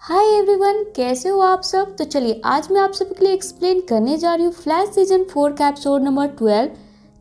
Hi everyone, कैसे हो आप सब। तो चलिए आज मैं आप सबके लिए एक्सप्लेन करने जा रही हूँ फ्लैश सीजन 4 का एपिसोड नंबर 12।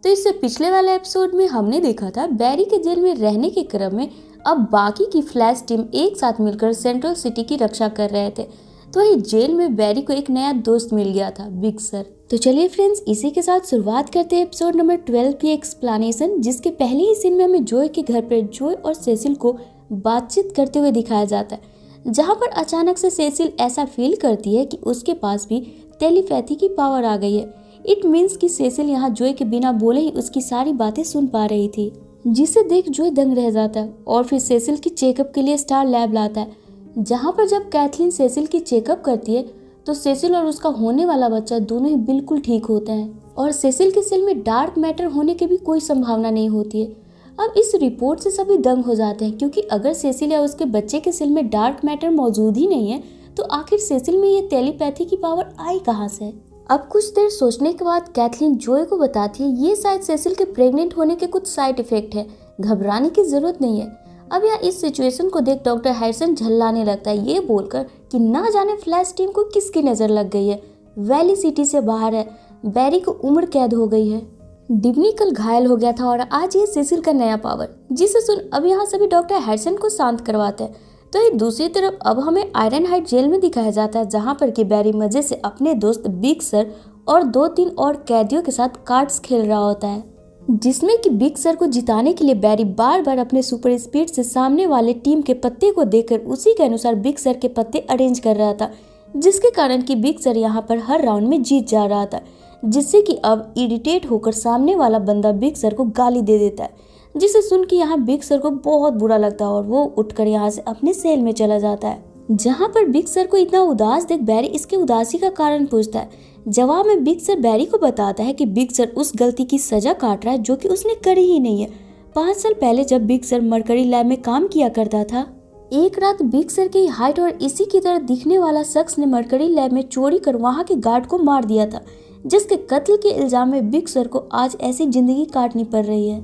तो इससे पिछले वाले एपिसोड में हमने देखा था बैरी के जेल में रहने के क्रम में अब बाकी की फ्लैश टीम एक साथ मिलकर सेंट्रल सिटी की रक्षा कर रहे थे। तो वही जेल में बैरी को एक नया दोस्त मिल गया था, बिग सर। तो चलिए फ्रेंड्स, इसी के साथ शुरुआत करते हैं एपिसोड नंबर 12 की एक्सप्लेनेशन, जिसके पहले ही सीन में हमें जॉय के घर पर जॉय और सेसिल को बातचीत करते हुए दिखाया जाता है, जहाँ पर अचानक से सेसिल ऐसा फील करती है कि उसके पास भी टेलीपैथी की पावर आ गई है। इट मीन्स कि सेसिल यहाँ जॉय के बिना बोले ही उसकी सारी बातें सुन पा रही थी, जिसे देख जॉय दंग रह जाता है और फिर सेसिल की चेकअप के लिए स्टार लैब लाता है। जहाँ पर जब कैथलीन सेसिल की चेकअप करती है तो सेसिल और उसका होने वाला बच्चा दोनों ही बिल्कुल ठीक होते हैं और सेसिल के सेल में डार्क मैटर होने की भी कोई संभावना नहीं होती है। अब इस रिपोर्ट से सभी दंग हो जाते हैं, क्योंकि अगर सेसिल या उसके बच्चे के सेल में डार्क मैटर मौजूद ही नहीं है तो आखिर सेसिल में ये टेलीपैथी की पावर आई कहाँ से। अब कुछ देर सोचने के बाद कैथलीन जॉय को बताती है ये शायद सेसिल के प्रेग्नेंट होने के कुछ साइड इफेक्ट है, घबराने की जरूरत नहीं है। अब यहाँ इस सिचुएशन को देख डॉक्टर हैरिसन झल्लाने लगता है, ये बोलकर कि ना जाने फ्लैश टीम को किसकी नजर लग गई है। वैली सिटी से बाहर है, बैरी को उम्र कैद हो गई है, डिब्नी कल घायल हो गया था और आज ये सेसिल का नया पावर, जिसे सुन अब यहाँ सभी डॉक्टर हैरिसन को शांत करवाते हैं। तो ये दूसरी तरफ अब हमें आयरन हाइट जेल में दिखाया जाता है, जहाँ पर कि बैरी मजे से अपने दोस्त बिग सर और 2-3 और कैदियों के साथ कार्ड्स खेल रहा होता है, जिसमें कि बिग सर को जिताने के लिए बैरी बार बार अपने सुपर स्पीड से सामने वाले टीम के पत्ते को देखकर उसी के अनुसार बिग सर के पत्ते अरेंज कर रहा था, जिसके कारण कि बिग सर यहाँ पर हर राउंड में जीत जा रहा था, जिससे कि अब इरिटेट होकर सामने वाला बंदा बिग सर को गाली दे देता है, जिसे सुन के यहाँ बिग सर को बहुत बुरा लगता है और वो उठकर यहाँ से अपने सेल में चला जाता है। जहाँ पर बिग सर को इतना उदास देख बैरी इसके उदासी का कारण पूछता है। जवाब में बिग सर बैरी को बताता है कि बिग सर उस गलती की सजा काट रहा है जो कि उसने करी ही नहीं है। 5 साल पहले जब बिग सर मरकरी लैब में काम किया करता था, एक रात बिग सर की हाइट और इसी की तरह दिखने वाला शख्स ने मरकरी लैब में चोरी कर वहाँ के गार्ड को मार दिया था, जिसके कत्ल के इल्जाम में बिग सर को आज ऐसी जिंदगी काटनी पड़ रही है,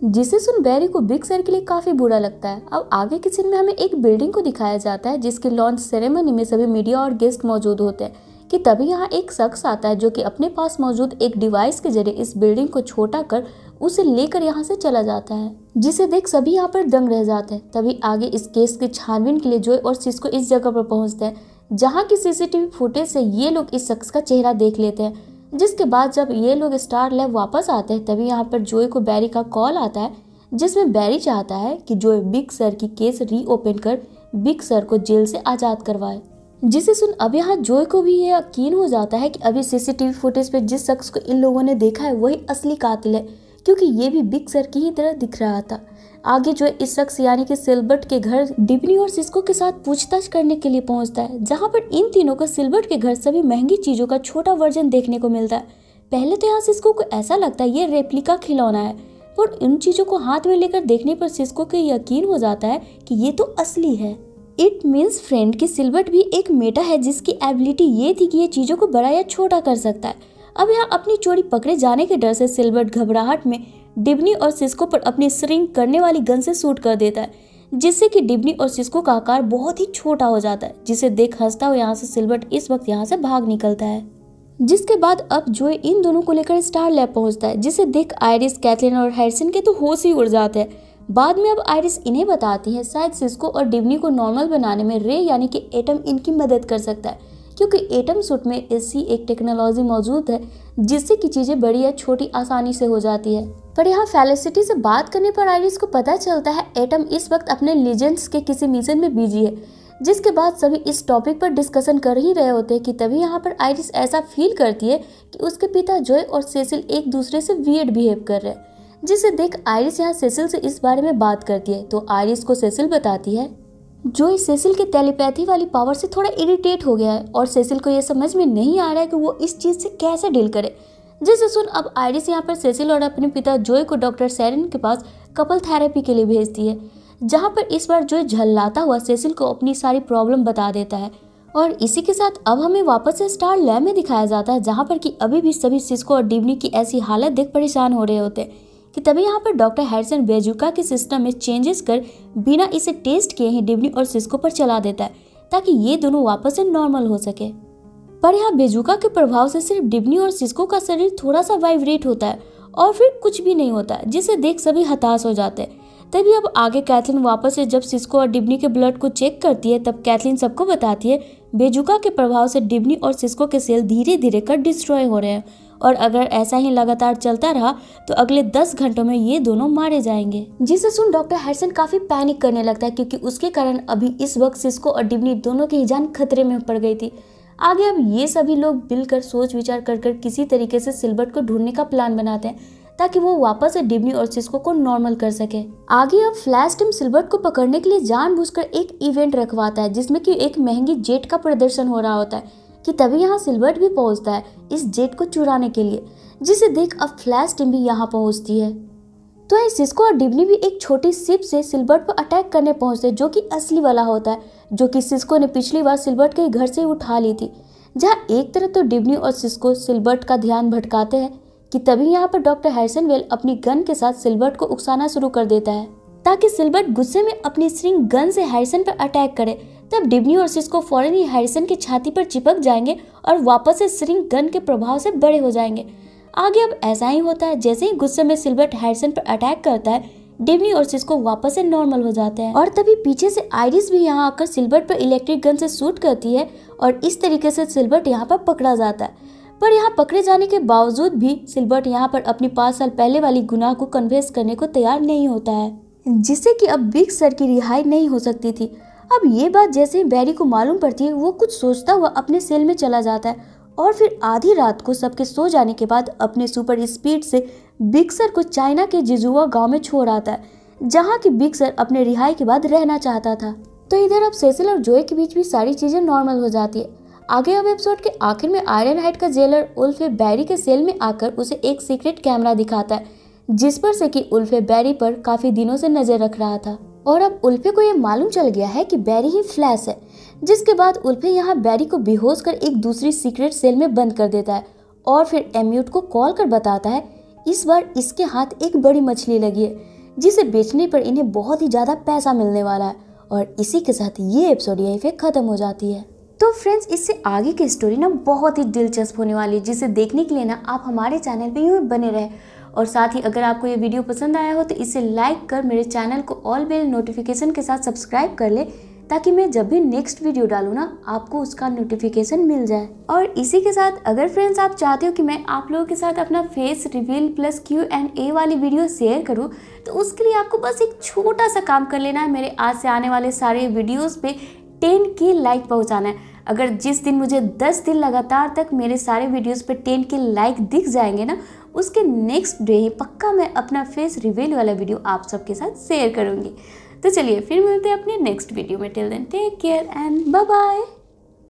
जिसे सुन बैरी को बिग सर के लिए काफी बुरा लगता है। अब आगे के सीन में हमें एक बिल्डिंग को दिखाया जाता है, जिसके लॉन्च सेरेमनी में सभी मीडिया और गेस्ट मौजूद होते हैं कि तभी यहाँ एक शख्स आता है जो कि अपने पास मौजूद एक डिवाइस के जरिए इस बिल्डिंग को छोटा कर उसे लेकर यहाँ से चला जाता है, जिसे देख सभी यहाँ पर दंग रह जाते हैं। तभी आगे इस केस की छानबीन के लिए जॉय और सिस्को इस जगह पर पहुंचते हैं, जहाँ की सीसीटीवी फुटेज से ये लोग इस शख्स का चेहरा देख लेते हैं। जिसके बाद जब ये लोग स्टार लैब वापस आते हैं तभी यहाँ पर जॉय को बैरी का कॉल आता है, जिसमें बैरी चाहता है कि जॉय बिग सर की केस रीओपन कर बिग सर को जेल से आजाद करवाए, जिसे सुन अब यहाँ जॉय को भी ये यकीन हो जाता है कि अभी सीसीटीवी फुटेज पे जिस शख्स को इन लोगों ने देखा है वही असली कातिल है, क्योंकि ये भी बिग सर की ही तरह दिख रहा था। आगे जो इस शख्स यानी कि सिल्बर्ट के घर डिब्नी और सिस्को के साथ पूछताछ करने के लिए पहुंचता है, जहां पर इन तीनों को सिल्बर्ट के घर सभी महंगी चीजों का छोटा वर्जन देखने को मिलता है। पहले तो यहाँ सिस्को को ऐसा लगता है ये रेप्लिका खिलौना है, पर इन चीजों को हाथ में लेकर देखने पर सिस्को को यकीन हो जाता है कि ये तो असली है। इट मीन्स फ्रेंड कि सिल्बर्ट भी एक मेटा है जिसकी एबिलिटी ये थी कि ये चीजों को बड़ा या छोटा कर सकता है। अब यहाँ अपनी चोरी पकड़े जाने के डर से सिल्बर्ट घबराहट में डिब्नी और सिस्को पर अपनी श्रिंक करने वाली गन से शूट कर देता है, जिससे कि डिब्नी और सिस्को का आकार बहुत ही छोटा हो जाता है, जिसे देख हंसता हुआ यहाँ से सिल्बर्ट इस वक्त यहाँ से भाग निकलता है। जिसके बाद अब जॉय इन दोनों को लेकर स्टार लैब पहुंचता है, जिसे देख आयरिस, कैथलीन और हैरिसन के तो होश ही उड़ जाते हैं। बाद में अब आयरिस इन्हें बताती है शायद सिस्को और डिब्नी को नॉर्मल बनाने में रे यानी कि एटम इनकी मदद कर सकता है, क्योंकि एटम सूट में ऐसी एक टेक्नोलॉजी मौजूद है जिससे कि चीजें बड़ी या छोटी आसानी से हो जाती है। पर यहाँ फेलिसिटी से बात करने पर आयरिस को पता चलता है एटम इस वक्त अपने लीजेंड्स के किसी मिशन में बिजी है, जिसके बाद सभी इस टॉपिक पर डिस्कशन कर ही रहे होते हैं कि तभी यहाँ पर आयरिस ऐसा फील करती है कि उसके पिता जॉय और सेसिल एक दूसरे से वियर्ड बिहेव कर रहे हैं, जिसे देख आयरिस यहाँ सेसिल से इस बारे में बात करती है। तो आयरिस को सेसिल बताती है जॉय सेसिल के टेलीपैथी वाली पावर से थोड़ा इरिटेट हो गया है और सेसिल को यह समझ में नहीं आ रहा है कि वो इस चीज से कैसे डील करे, जिसे सुन अब आयरिस यहाँ पर सेसिल और अपने पिता जॉय को डॉक्टर सैरन के पास कपल थेरेपी के लिए भेजती है, जहाँ पर इस बार जॉय झल्लाता हुआ सेसिल को अपनी सारी प्रॉब्लम बता देता है। और इसी के साथ अब हमें वापस से स्टार लैब में दिखाया जाता है, जहाँ पर कि अभी भी सभी सिस्को और डिब्नी की ऐसी हालत देख परेशान हो रहे होते हैं कि तभी यहाँ पर डॉक्टर हैरिसन बेजुका के सिस्टम में चेंजेस कर बिना इसे टेस्ट किए ही डिब्नी और सिस्को पर चला देता है, ताकि ये दोनों वापस से नॉर्मल हो सके। पर यहाँ बेजुका के प्रभाव से सिर्फ डिब्नी और सिस्को का शरीर थोड़ा सा वाइब्रेट होता है और फिर कुछ भी नहीं होता, जिसे देख सभी हताश हो जाते हैं। तभी अब आगे कैथलीन वापस से जब सिस्को और डिब्नी के ब्लड को चेक करती है, तब कैथलीन सबको बताती है बेजुका के प्रभाव से डिब्नी और सिस्को के सेल धीरे धीरे कर डिस्ट्रॉय हो रहे हैं और अगर ऐसा ही लगातार चलता रहा तो अगले 10 घंटों में ये दोनों मारे जाएंगे। जिसे सुन डॉक्टर हैरिसन काफी पैनिक करने लगता है, क्योंकि उसके कारण अभी इस वक्त सिस्को और डिब्नी दोनों की जान खतरे में पड़ गई थी। आगे अब ये सभी लोग मिलकर सोच विचार कर किसी तरीके से सिल्बर्ट को ढूंढने का प्लान बनाते हैं ताकि वो वापस से डिब्नी और सिस्को को नॉर्मल कर सके। आगे अब फ्लैश टीम सिल्बर्ट को पकड़ने के लिए जानबूझकर एक इवेंट रखवाता है, जिसमें कि एक महंगी जेट का प्रदर्शन हो रहा होता है कि तभी यहाँ सिल्बर्ट भी पहुंचता है इस जेट को चुराने के लिए, जिसे देख अब फ्लैश टीम भी यहाँ पहुंचती है। तो सिस्को और डिब्नी भी एक छोटी शिप से सिल्बर्ट पर अटैक करने पहुंचते हैं, जो कि असली वाला होता है, जो कि सिस्को ने पिछली बार सिल्बर्ट के घर से उठा ली थी। जहाँ एक तरफ तो डिब्नी और सिस्को सिल्बर्ट का ध्यान भटकाते हैं कि तभी यहाँ पर डॉक्टर हैरिसन वेल अपनी गन के साथ सिल्बर्ट को उकसाना शुरू कर देता है ताकि सिल्बर्ट गुस्से में अपनी स्ट्रिंग गन से हैरिसन पर अटैक करे। तब डिब्नी और सिस्को फौरन ही हैरिसन की छाती पर चिपक जाएंगे और वापस से स्ट्रिंग गन के प्रभाव से बड़े हो जाएंगे। आगे अब ऐसा ही होता है, जैसे ही गुस्से में सिल्बर्ट हैरिसन पर अटैक करता है, डिब्नी और सिस्को वापस से नॉर्मल हो जाते हैं और तभी पीछे से आइरिस भी यहाँ आकर सिल्बर्ट पर इलेक्ट्रिक गन से शूट करती है और इस तरीके से सिल्बर्ट यहाँ पर पकड़ा जाता है। पर यहाँ पकड़े जाने के बावजूद भी सिल्बर्ट यहाँ पर अपनी 5 साल पहले वाली गुनाह को कन्फेस करने को तैयार नहीं होता है, जिससे कि अब बिग सर की रिहाई नहीं हो सकती थी। अब ये बात जैसे ही बैरी को मालूम पड़ती है, वो कुछ सोचता हुआ अपने सेल में चला जाता है और फिर आधी रात को सबके सो जाने के बाद अपने सुपर स्पीड से बिग सर को चाइना के जिजुआ गांव में छोड़ आता है, जहाँ की बिग सर अपने रिहाई के बाद रहना चाहता था। तो इधर अब सेसिल और जोए के बीच भी सारी चीजें नॉर्मल हो जाती है। आगे अब एपिसोड के आखिर में आयरन हाइट का जेलर उल्फे बैरी के सेल में आकर उसे एक सीक्रेट कैमरा दिखाता है, जिस पर से कि उल्फे बैरी पर काफी दिनों से नजर रख रहा था और अब उल्फे को यह मालूम चल गया है कि बैरी ही फ्लैश है। जिसके बाद उल्फे यहाँ बैरी को बेहोश कर एक दूसरी सीक्रेट सेल में बंद कर देता है और फिर एम्यूट को कॉल कर बताता है इस बार इसके हाथ एक बड़ी मछली लगी है, जिसे बेचने पर इन्हें बहुत ही ज्यादा पैसा मिलने वाला है। और इसी के साथ ये एपिसोड यहीं पे खत्म हो जाती है। तो फ्रेंड्स, इससे आगे की स्टोरी ना बहुत ही दिलचस्प होने वाली है, जिसे देखने के लिए ना आप हमारे चैनल पे यूँ बने रहे और साथ ही अगर आपको ये वीडियो पसंद आया हो तो इसे लाइक कर मेरे चैनल को ऑल बेल नोटिफिकेशन के साथ सब्सक्राइब कर ले, ताकि मैं जब भी नेक्स्ट वीडियो डालूँ ना आपको उसका नोटिफिकेशन मिल जाए। और इसी के साथ अगर फ्रेंड्स आप चाहते हो कि मैं आप लोगों के साथ अपना फेस रिवील प्लस Q&A वाली वीडियो शेयर करूँ, तो उसके लिए आपको बस एक छोटा सा काम कर लेना है। मेरे आज से आने वाले सारे वीडियोज़ पे 10K लाइक पहुँचाना है। अगर जिस दिन मुझे 10 दिन लगातार तक मेरे सारे वीडियोस पे 10K लाइक दिख जाएंगे ना, उसके नेक्स्ट डे ही पक्का मैं अपना फेस रिवील वाला वीडियो आप सबके साथ शेयर करूंगी। तो चलिए फिर मिलते हैं अपने नेक्स्ट वीडियो में। Till then take care and bye bye.